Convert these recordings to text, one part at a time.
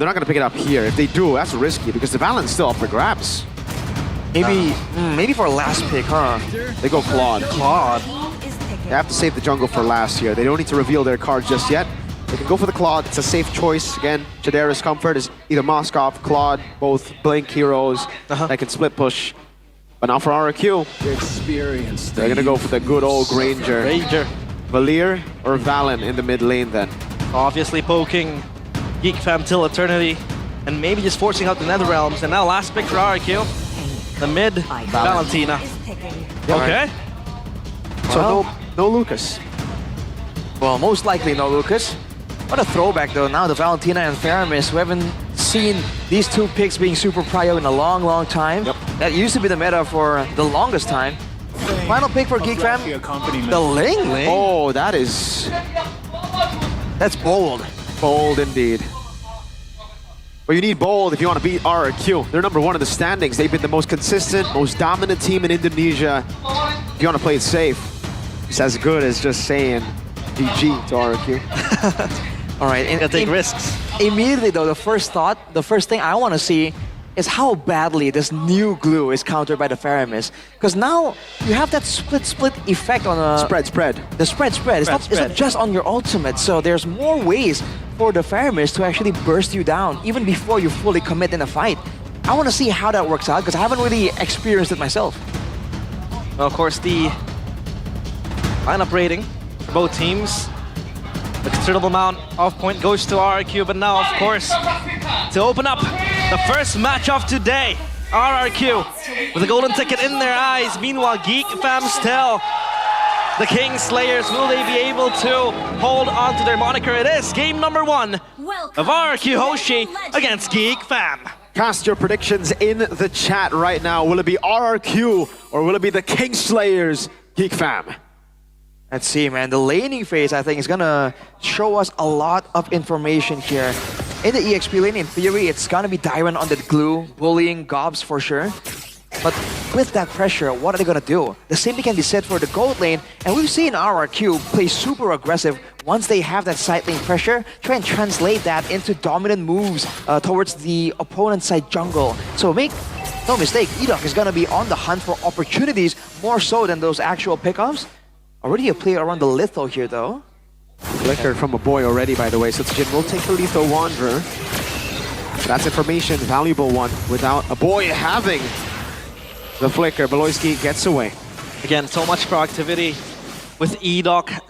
they're not going to pick it up here. If they do, that's risky because the Valent's still up for grabs. Maybe for last pick, huh? They go Claude. They have to save the jungle for last here. They don't need to reveal their cards just yet. They can go for the Claude. It's a safe choice. Again, Chadera's comfort is either Moskov, Claude, both Blink heroes that can split push. But now for RRQ, they're going to go for the good old Granger. Valir or Valen in the mid lane then. Obviously poking Geek Fam till eternity and maybe just forcing out the Netherrealms. And now last pick for RRQ. The mid Valentina. Okay. So no Lucas. Well, most likely no Lucas. What a throwback though, now the Valentina and Faramis. We haven't seen these two picks being super prio in a long time. That used to be the meta for the longest time. Final pick for Geek Fam, the Ling. Oh, that's bold. Bold indeed. But you need bold if you want to beat RRQ. They're number one in the standings. They've been the most consistent, most dominant team in Indonesia. If you want to play it safe, it's as good as just saying GG to RRQ. All right, and take risks. Immediately though, the first thing I want to see is how badly this new glue is countered by the Faramis. Because now you have that split effect on a... Spread. The spread. It's not just on your ultimate, so there's more ways for the Faramis to actually burst you down, even before you fully commit in a fight. I want to see how that works out, because I haven't really experienced it myself. Well, of course, the lineup rating for both teams, a considerable amount of point goes to RRQ, but now, of course, to open up the first match of today, RRQ with a golden ticket in their eyes. Meanwhile, Geek Fam still the King Slayers. Will they be able to hold on to their moniker? It is game number 1 of RRQ Hoshi against Geek Fam. Cast your predictions in the chat right now. Will it be RRQ or will it be the King Slayers, Geek Fam? Let's see, man. The laning phase, I think, is gonna show us a lot of information here. In the EXP lane, in theory, it's gonna be Dyron on the glue, bullying Gobs for sure. But with that pressure, what are they gonna do? The same thing can be said for the gold lane, and we've seen RRQ play super aggressive once they have that side lane pressure, try and translate that into dominant moves towards the opponent's side jungle. So make no mistake, Idok is gonna be on the hunt for opportunities more so than those actual pickups. Already a play around the Litho here, though. Flickered from Aboy already, by the way. So Jin will take the Litho Wanderer. That's information, valuable one. Without Aboy having the flicker, Beloyski gets away. Again, so much proactivity with Idok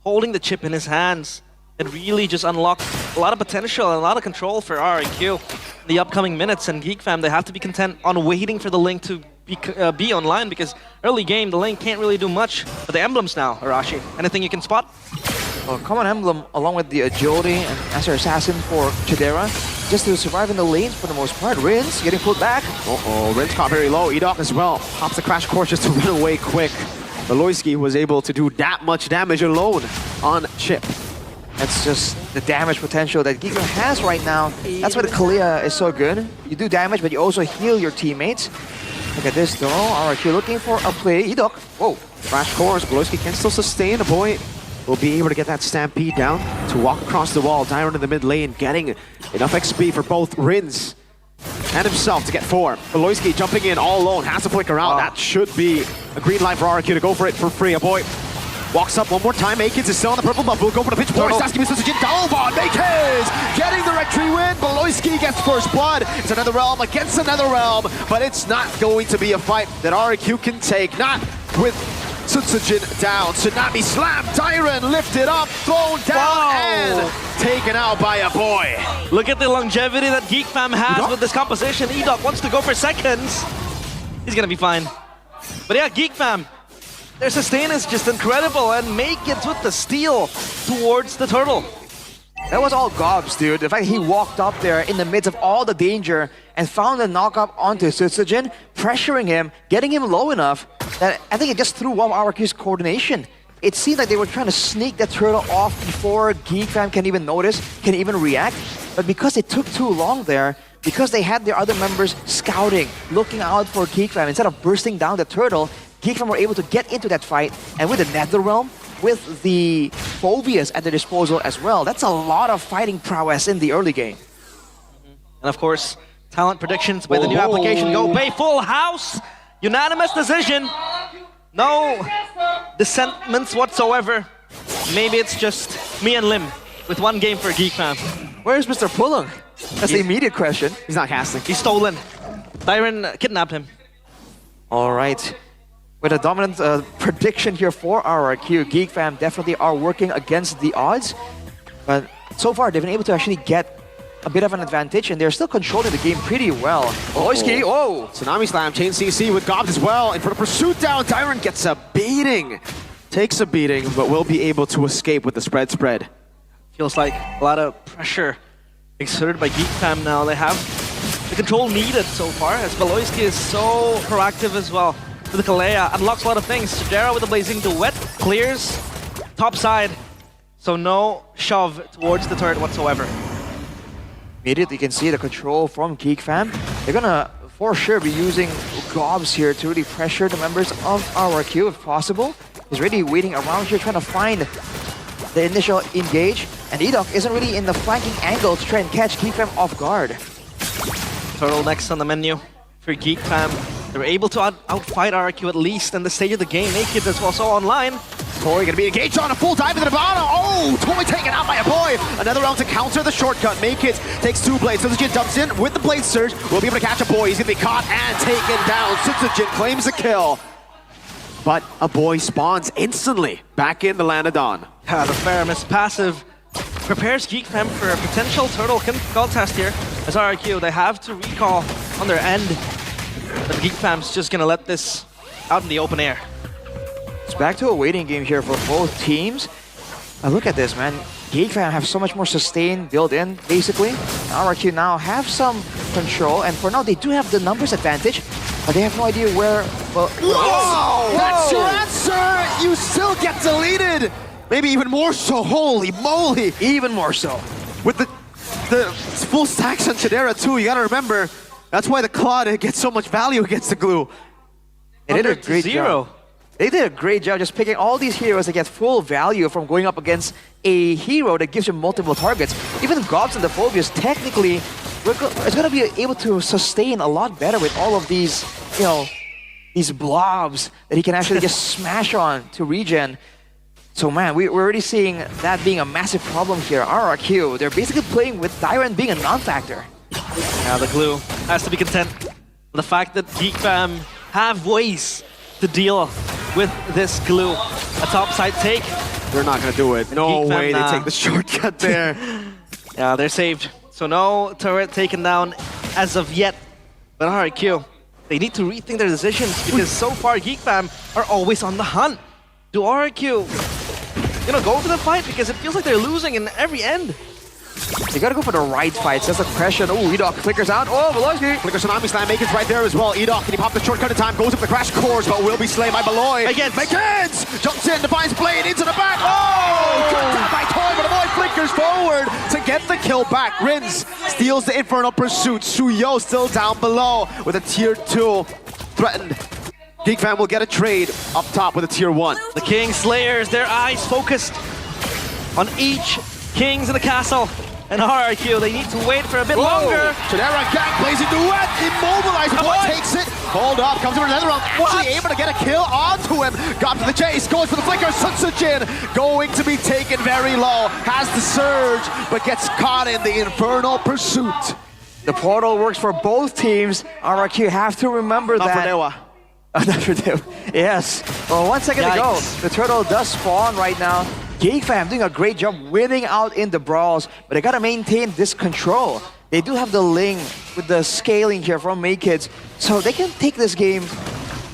holding the chip in his hands. It really just unlocked a lot of potential and a lot of control for RRQ in the upcoming minutes. And Geek Fam, they have to be content on waiting for the Link to be online, because early game, the Link can't really do much. But the emblems now, Arashi, anything you can spot? Well, common emblem along with the agility and Master Assassin for Chadera, just to survive in the lanes for the most part. Rins getting pulled back. Rins caught very low. Idok as well. Pops the crash course just to run away quick. Beloyski was able to do that much damage alone on Chip. That's just the damage potential that Geek has right now. That's why the Kalia is so good. You do damage, but you also heal your teammates. Look at this though, RRQ looking for a play. Idok, whoa. Crash course, Beloyski can still sustain. Aboy will be able to get that stampede down to walk across the wall. Dyron in the mid lane, getting enough XP for both Rins and himself to get 4. Beloyski jumping in all alone, has to flicker out. That should be a green light for RRQ to go for it for free. Aboy walks up one more time. Akids is still on the purple buff. Will go for the pitch force. Sasuke misses Jin. Dalvon, Akids getting the victory win. Beloyski gets first blood. It's another realm against another realm, but it's not going to be a fight that RRQ can take. Not with Sutsujin down. Tsunami slammed. Dyron lifted up, thrown down, and taken out by Aboy. Look at the longevity that Geek Fam has with this composition. Idok wants to go for seconds. He's gonna be fine. But yeah, Geek Fam, their sustain is just incredible, and make it with the steal towards the turtle. That was all Gobs, dude. The fact he walked up there in the midst of all the danger and found a knock-up onto Sutsujin, pressuring him, getting him low enough that I think it just threw off RRQ's coordination. It seemed like they were trying to sneak that turtle off before Geek Fam can even notice, can even react. But because it took too long there, because they had their other members scouting, looking out for Geek Fam, instead of bursting down the turtle, Geek Fam were able to get into that fight, and with the Netherrealm, with the Phobias at their disposal as well, that's a lot of fighting prowess in the early game. And of course, talent predictions by the new application Go Pay. Full house! Unanimous decision. No dissentments whatsoever. Maybe it's just me and Lim with one game for Geek fam. Where's Mr. Pulung? That's the immediate question. He's not casting. He's stolen. Dyron kidnapped him. All right. With a dominant prediction here for RRQ, Geek fam definitely are working against the odds. But so far, they've been able to actually get a bit of an advantage, and they're still controlling the game pretty well. Oiski, oh! Tsunami Slam, Chain CC with Gobs as well. And for the pursuit down, Dyron gets a beating. Takes a beating, but will be able to escape with the spread. Feels like a lot of pressure exerted by Geek fam now. They have the control needed so far, as Beloyski is so proactive as well. With the Kalea, unlocks a lot of things. Sudera with the Blazing Duet, clears top side. So no shove towards the turret whatsoever. Immediately, you can see the control from Geek fam. They're gonna, for sure, be using Gobs here to really pressure the members of RRQ if possible. He's really waiting around here, trying to find the initial engage. And Idok isn't really in the flanking angle to try and catch Geek fam off guard. Turtle next on the menu for Geek fam. They were able to outfight RRQ at least in the stage of the game. Naked is also online. Toy gonna be engaged on a full dive into the bottom. Oh, Toy taken out by Aboy. Another round to counter the shortcut. Make it takes 2 blades. Sutsujin dumps in with the blade surge. Will be able to catch Aboy. He's gonna be caught and taken down. Sutsujin claims the kill. But Aboy spawns instantly back in the land of Dawn. The Faramis passive prepares Geek fam for a potential turtle contest here. As RRQ, they have to recall on their end. But Geek fam's just gonna let this out in the open air. It's back to a waiting game here for both teams. Look at this, man. Geek fam have so much more sustain built in, basically. RRQ now have some control, and for now they do have the numbers advantage, but they have no idea where. Well, whoa! That's your answer! You still get deleted! Maybe even more so. Holy moly! Even more so. With the full stacks on Chidera too, you gotta remember, that's why the Claude gets so much value against the glue. They did a great job. They did a great job just picking all these heroes that get full value from going up against a hero that gives you multiple targets. Even Gobs and the Phobias, technically, it's going to be able to sustain a lot better with all of these, you know, these blobs that he can actually just smash on to regen. So man, we're already seeing that being a massive problem here. RRQ, they're basically playing with Dyron being a non-factor. Now the glue has to be content with the fact that Geek fam have ways to deal with this glue. A topside take. They're not gonna do it. No Geek way fam, they take the shortcut there. Yeah, they're saved. So no turret taken down as of yet. But RRQ, they need to rethink their decisions because so far Geek fam are always on the hunt. Do RRQ, go for the fight because it feels like they're losing in every end? You gotta go for the right fights. That's the question. Oh, Idok flickers out. Oh, Beloy. Flicker Tsunami Slam, Makin's right there as well. Idok, can he pop the shortcut in time? Goes up the crash course, but will be slain by Beloy. Makins jumps in, defines blade into the back. Oh! Good tap by Toy, but Aboy flickers forward to get the kill back. Rins steals the Infernal Pursuit. Suyo still down below with a tier 2 threatened. Geek fam will get a trade up top with a tier 1. The King Slayers, their eyes focused on each Kings in the castle. And RRQ, they need to wait for a bit longer. Chidera gang Blazing Duet, immobilized. What takes it? Hold up, comes over another round. Actually able to get a kill onto him. Got to the chase, goes for the flicker. Sutsujin going to be taken very low. Has the surge, but gets caught in the Infernal Pursuit. The portal works for both teams. RRQ have to remember Not that. for Dewa. Not for Dewa. Yes. Well, 1 second to go. The turtle does spawn right now. Geek fam doing a great job winning out in the brawls, but they gotta maintain this control. They do have the Ling with the scaling here from Maykids, so they can take this game,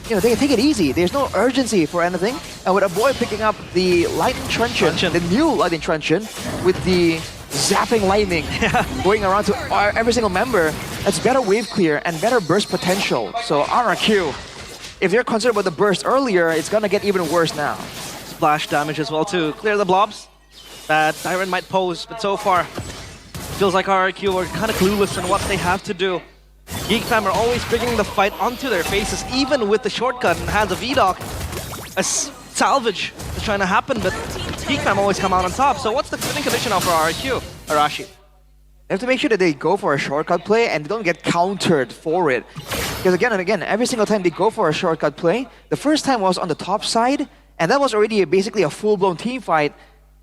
they can take it easy. There's no urgency for anything. And with Aboy picking up the Lightning Truncheon, the new Lightning Truncheon, with the zapping lightning going around to every single member, that's better wave clear and better burst potential. So RRQ, if they're concerned about the burst earlier, it's gonna get even worse now. Splash damage as well to clear the blobs that Dyron might pose, but so far feels like RRQ are kind of clueless on what they have to do. Geek fam are always bringing the fight onto their faces, even with the shortcut in the hands of Idok. A salvage is trying to happen, but Geek fam always come out on top. So what's the winning condition now for RRQ, Arashi? They have to make sure that they go for a shortcut play and they don't get countered for it. Because again and again, every single time they go for a shortcut play, the first time was on the top side, and that was already basically a full-blown team fight,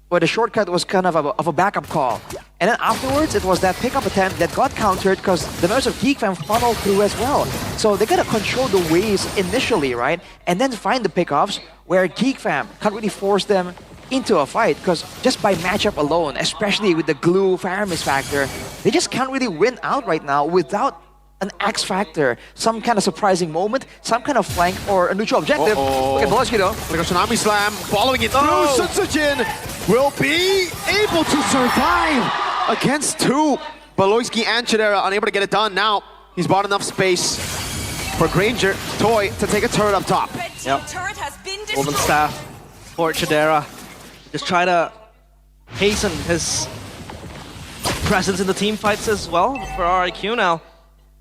where the shortcut was kind of a backup call. And then afterwards, it was that pickup attempt that got countered because the members of Geek Fam funneled through as well. So they gotta control the waves initially, right? And then find the pickups where Geek Fam can't really force them into a fight, because just by matchup alone, especially with the glue Faramis factor, they just can't really win out right now without an X factor, some kind of surprising moment, some kind of flank or a neutral objective. Look at Boloski though. Look at Tsunami Slam, following it through. Sutsujin will be able to survive against two. Baloyski and Chidera unable to get it done. Now he's bought enough space for Granger, Toy, to take a turret up top. Yep. Golden Staff for Chidera. Just try to hasten his presence in the team fights as well for RIQ now.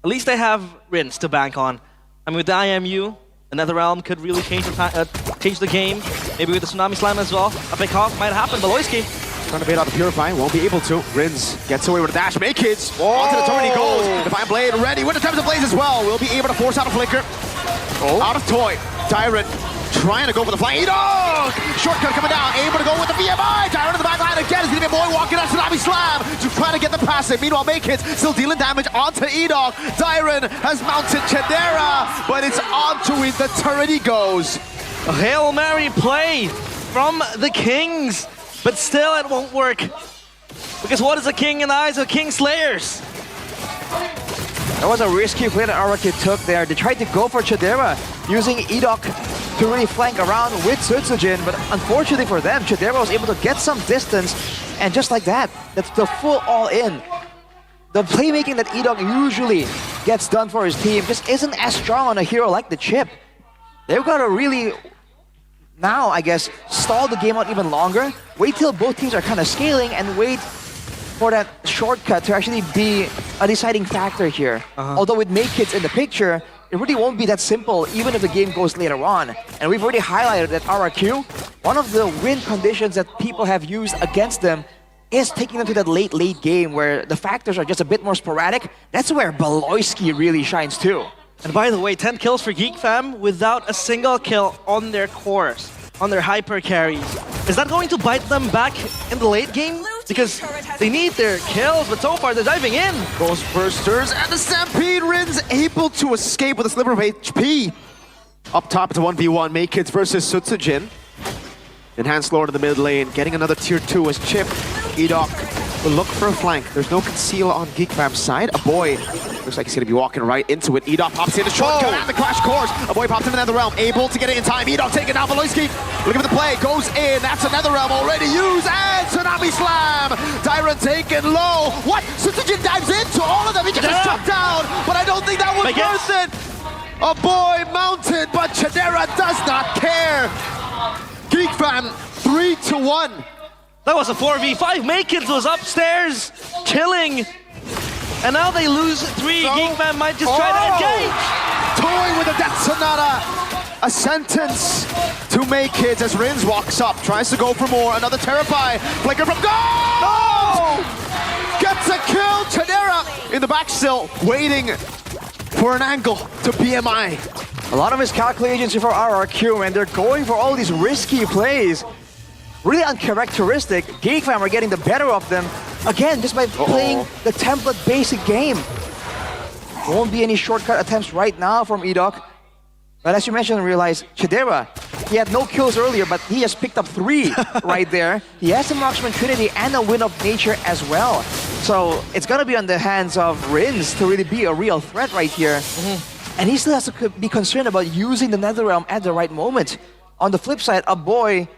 At least they have Rins to bank on. I mean, with the IMU, the Netherrealm could really change the game. Maybe with the Tsunami Slam as well. A big hawk might happen. Baloyski trying to bait out the Purify, won't be able to. Rins gets away with a dash. Make kids. Onto the turret he goes. Divine Blade ready with the Temps of Blaze as well. Will be able to force out a flicker. Out of Toy. Tyrant trying to go for the flank. Idok! Shortcut coming down. Able to go with the VMI. Tyrant in the back line again. It's going to be a boy walking out Tsunami Slam to try to get the passive. Meanwhile, Make Kids still dealing damage onto Idok. Tyrant has mounted Chidera, but it's onto it. The turret he goes. A Hail Mary play from the Kings, but still it won't work. Because what is a king in the eyes of King Slayers? That was a risky play that RIQ took there. They tried to go for Chidera, using Idok to really flank around with Sutsujin, but unfortunately for them, Chidera was able to get some distance, and just like that, that's the full all-in. The playmaking that Idok usually gets done for his team just isn't as strong on a hero like the Chip. They've got to really, now I guess, stall the game out even longer, wait till both teams are kind of scaling, and wait for that shortcut to actually be a deciding factor here. Although with Make Kids in the picture, it really won't be that simple even if the game goes later on. And we've already highlighted that RRQ, one of the win conditions that people have used against them is taking them to that late game where the factors are just a bit more sporadic. That's where Baloyski really shines too. And by the way, 10 kills for Geek Fam without a single kill on their cores, on their hyper carries. Is that going to bite them back in the late game? Because they need their kills, but so far they're diving in. Ghost Bursters and the Stampede. Rins able to escape with a sliver of HP. Up top, it's a 1v1. Make Kids versus Sutsujin. Enhanced Lord in the mid lane, getting another tier 2 as Chip. Idok will look for a flank. There's no conceal on Geek Fam's side. A boy looks like he's going to be walking right into it. Idok pops in the shortcut and the crash course. A boy pops into Netherrealm, able to get it in time. Idok taking down Baloyski. Looking for the play, goes in. That's a Netherrealm already used. And Tsunami Slam. Tyrant taken low. What? Sutsujin dives into all of them. He just got struck down. But I don't think that was worth it. A boy mounted, but Chidera does not care. Geek Fam 3-1. That was a 4v5. Make Kids was upstairs, chilling. And now they lose 3. Geek Fam might just try to engage. Toy with a Death Sonata. A sentence to Make Kids as Rins walks up, tries to go for more. Another Terrify. Flicker from Gold! No! Gets a kill. Chidera in the back still, waiting for an angle to BMI. A lot of his calculations for RRQ, and they're going for all these risky plays. Really uncharacteristic. Geek Fam are getting the better of them, again, just by playing the template basic game. Won't be any shortcut attempts right now from Idok. But as you mentioned, realize Chidera, he had no kills earlier, but he just picked up 3 right there. He has a Marksman Trinity and a Wind of Nature as well. So it's gonna be on the hands of Rins to really be a real threat right here. And he still has to be concerned about using the Netherrealm at the right moment. On the flip side, a boy,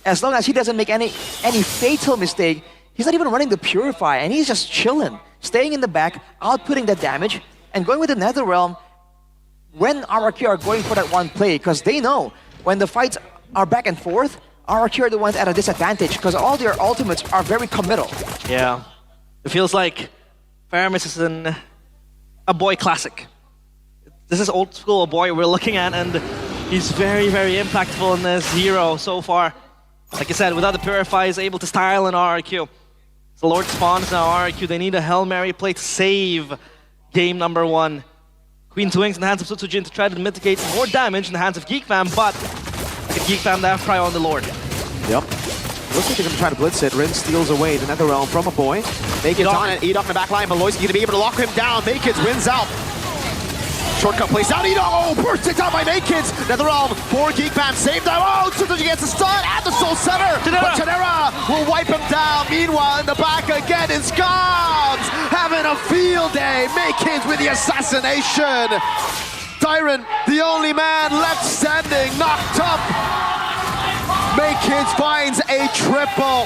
as long as he doesn't make any fatal mistake, he's not even running the Purify, and he's just chilling, staying in the back, outputting that damage, and going with the Netherrealm when RRQ are going for that one play, because they know when the fights are back and forth, RRQ are the ones at a disadvantage, because all their ultimates are very committal. Yeah. It feels like Faramis is a boy classic. This is old school boy we're looking at, and he's very, very impactful in this hero so far. Like I said, without the Purify, he's able to style an RRQ. The Lord spawns now, RRQ. They need a Hail Mary play to save game number 1. Queen Twins in the hands of Sutsujin to try to mitigate more damage in the hands of Geek Fam, but Geek Fam, they have Pry on the Lord. Yep. Looks like they're going to try to blitz it. Rin steals away the Netherrealm from Aboy. Maked's on it. Idok in the back line. Maloy's going to be able to lock him down. Maked's wins out. Shortcut plays down. Idok, oh, bursted down by Maked's. Netherrealm for Geek Fam. Saved out. Oh, Suzuki gets a stun at the Soul Center. But Tenera will wipe him down. Meanwhile, in the back again is Gobs. Having a field day. Maked's with the assassination. Tyron, the only man left standing, knocked up. Maked's finds a triple.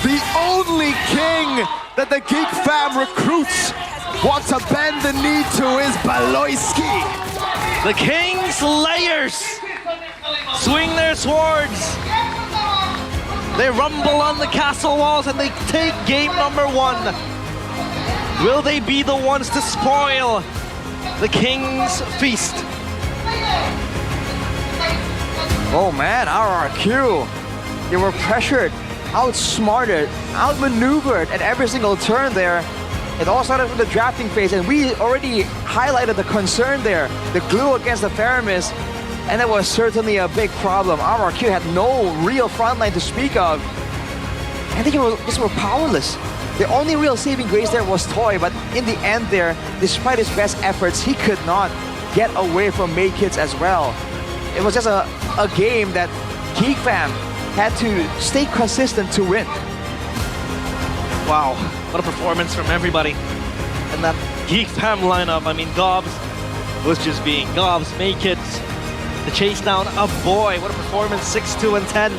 The only king that the Geek Fam recruits wants to bend the knee to is Baloyski. The King Slayers swing their swords. They rumble on the castle walls and they take game number 1. Will they be the ones to spoil the King's feast? Oh man, RRQ. They were pressured, outsmarted, outmaneuvered at every single turn there. It all started with the drafting phase, and we already highlighted the concern there. The glue against the Faramis, and that was certainly a big problem. RRQ had no real frontline to speak of. I think just were powerless. The only real saving grace there was Toy, but in the end there, despite his best efforts, he could not get away from Makekids as well. It was just a game that Geek Fam had to stay consistent to win. Wow, what a performance from everybody. And that Geek Fam lineup, I mean, Gobs was just being Gobs, Makekids, the chase down of Boy. What a performance, 6-2 and 10.